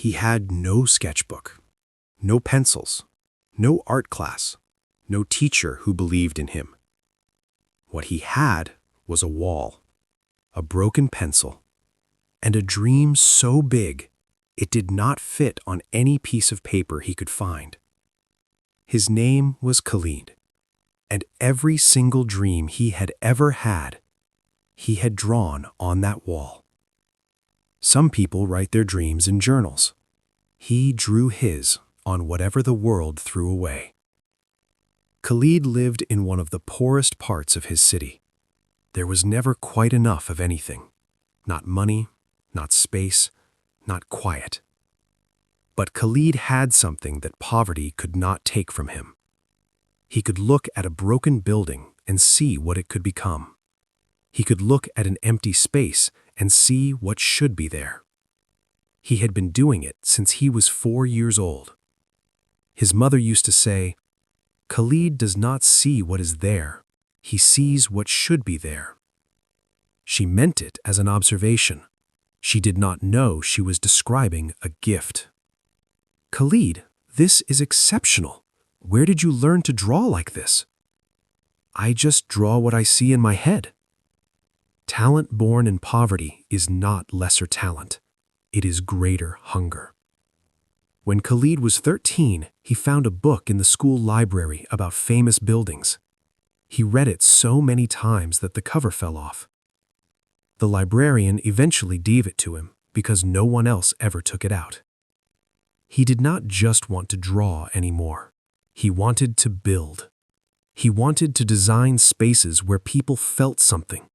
He had no sketchbook, no pencils, no art class, no teacher who believed in him. What he had was a wall, a broken pencil, and a dream so big it did not fit on any piece of paper he could find. His name was Khalid, and every single dream he had ever had, he had drawn on that wall. Some people write their dreams in journals. He drew his on whatever the world threw away. Khalid lived in one of the poorest parts of his city. There was never quite enough of anything. Not money, not space, not quiet. But Khalid had something that poverty could not take from him. He could look at a broken building and see what it could become. He could look at an empty space and see what should be there. He had been doing it since he was 4 years old. His mother used to say, "Khalid does not see what is there. He sees what should be there." She meant it as an observation. She did not know she was describing a gift. "Khalid, this is exceptional. Where did you learn to draw like this?" "I just draw what I see in my head." Talent born in poverty is not lesser talent. It is greater hunger. When Khalid was 13, he found a book in the school library about famous buildings. He read it so many times that the cover fell off. The librarian eventually gave it to him because no one else ever took it out. He did not just want to draw anymore. He wanted to build. He wanted to design spaces where people felt something,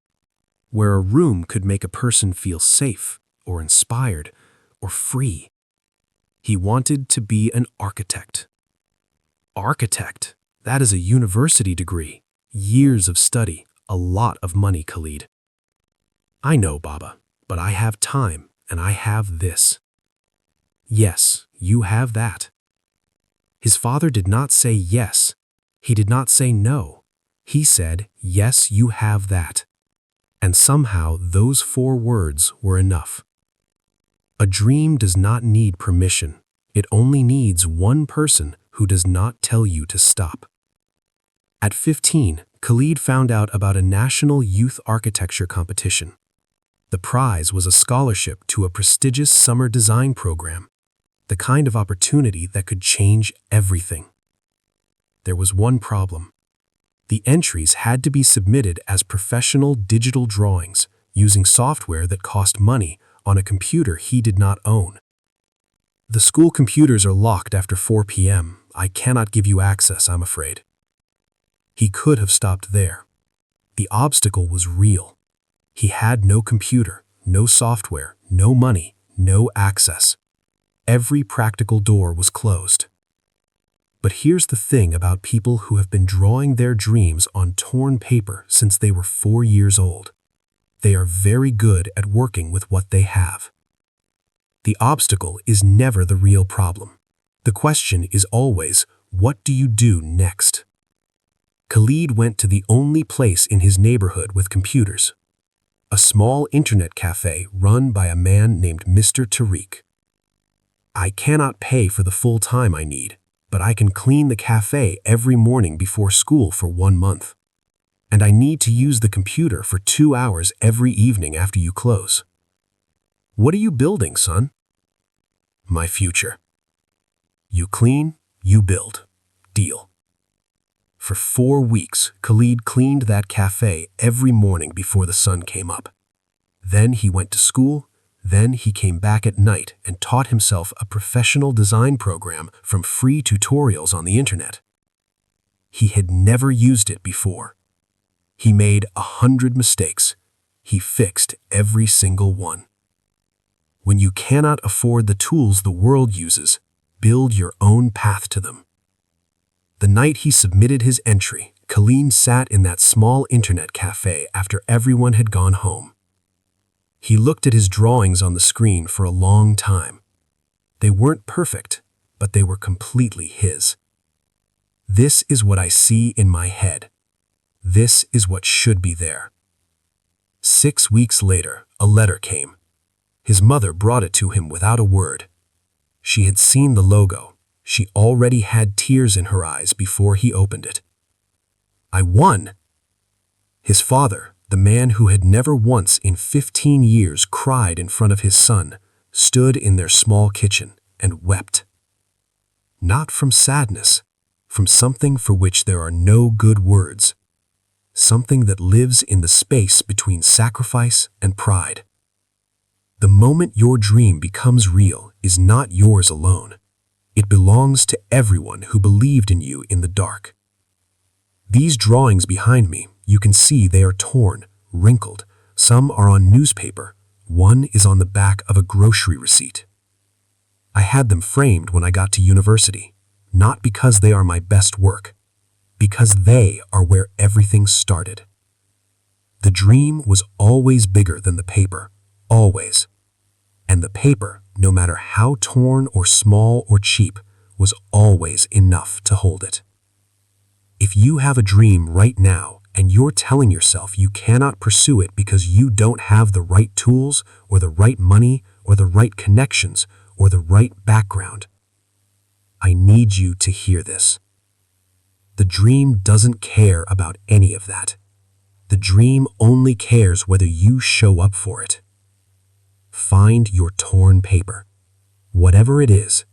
where a room could make a person feel safe or inspired or free. He wanted to be an architect. Architect, that is a university degree, years of study, a lot of money, Khalid. "I know, Baba, but I have time and I have this." "Yes, you have that." His father did not say yes. He did not say no. He said, "Yes, you have that." And somehow those 4 words were enough. A dream does not need permission. It only needs one person who does not tell you to stop. At 15, Khalid found out about a national youth architecture competition. The prize was a scholarship to a prestigious summer design program, the kind of opportunity that could change everything. There was one problem. The entries had to be submitted as professional digital drawings using software that cost money on a computer he did not own. "The school computers are locked after 4 p.m. I cannot give you access, I'm afraid." He could have stopped there. The obstacle was real. He had no computer, no software, no money, no access. Every practical door was closed. But here's the thing about people who have been drawing their dreams on torn paper since they were 4 years old. They are very good at working with what they have. The obstacle is never the real problem. The question is always, what do you do next? Khalid went to the only place in his neighborhood with computers. A small internet cafe run by a man named Mr. Tariq. "I cannot pay for the full time I need, but I can clean the cafe every morning before school for 1 month. And I need to use the computer for 2 hours every evening after you close." "What are you building, son?" "My future." "You clean, you build. Deal." For 4 weeks, Khalid cleaned that cafe every morning before the sun came up. Then he went to school. Then he came back at night and taught himself a professional design program from free tutorials on the internet. He had never used it before. He made 100 mistakes. He fixed every single one. When you cannot afford the tools the world uses, build your own path to them. The night he submitted his entry, Khalid sat in that small internet cafe after everyone had gone home. He looked at his drawings on the screen for a long time. They weren't perfect, but they were completely his. "This is what I see in my head. This is what should be there." 6 weeks later, a letter came. His mother brought it to him without a word. She had seen the logo. She already had tears in her eyes before he opened it. I won! His father, the man who had never once in 15 years cried in front of his son, stood in their small kitchen and wept. Not from sadness, from something for which there are no good words, something that lives in the space between sacrifice and pride. The moment your dream becomes real is not yours alone. It belongs to everyone who believed in you in the dark. These drawings behind me, you can see they are torn, wrinkled. Some are on newspaper. One is on the back of a grocery receipt. I had them framed when I got to university, not because they are my best work, because they are where everything started. The dream was always bigger than the paper, always. And the paper, no matter how torn or small or cheap, was always enough to hold it. If you have a dream right now and you're telling yourself you cannot pursue it because you don't have the right tools or the right money or the right connections or the right background, I need you to hear this. The dream doesn't care about any of that. The dream only cares whether you show up for it. Find your torn paper, whatever it is,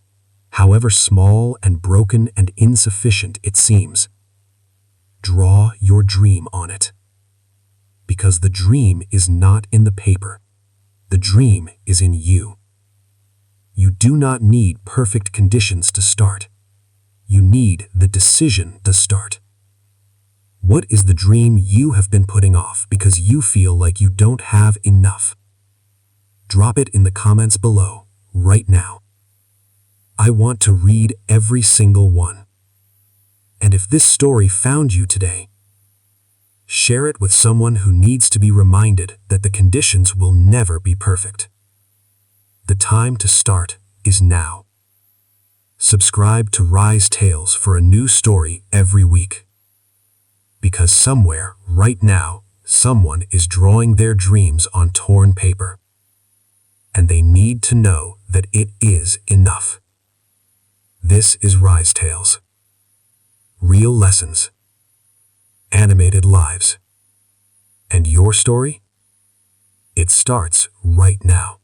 however small and broken and insufficient it seems. Draw your dream on it. Because the dream is not in the paper. The dream is in you. You do not need perfect conditions to start. You need the decision to start. What is the dream you have been putting off because you feel like you don't have enough? Drop it in the comments below, right now. I want to read every single one. And if this story found you today, share it with someone who needs to be reminded that the conditions will never be perfect. The time to start is now. Subscribe to Rise Tales for a new story every week. Because somewhere, right now, someone is drawing their dreams on torn paper. And they need to know that it is enough. This is Rise Tales. Real lessons. Animated lives. And your story? It starts right now.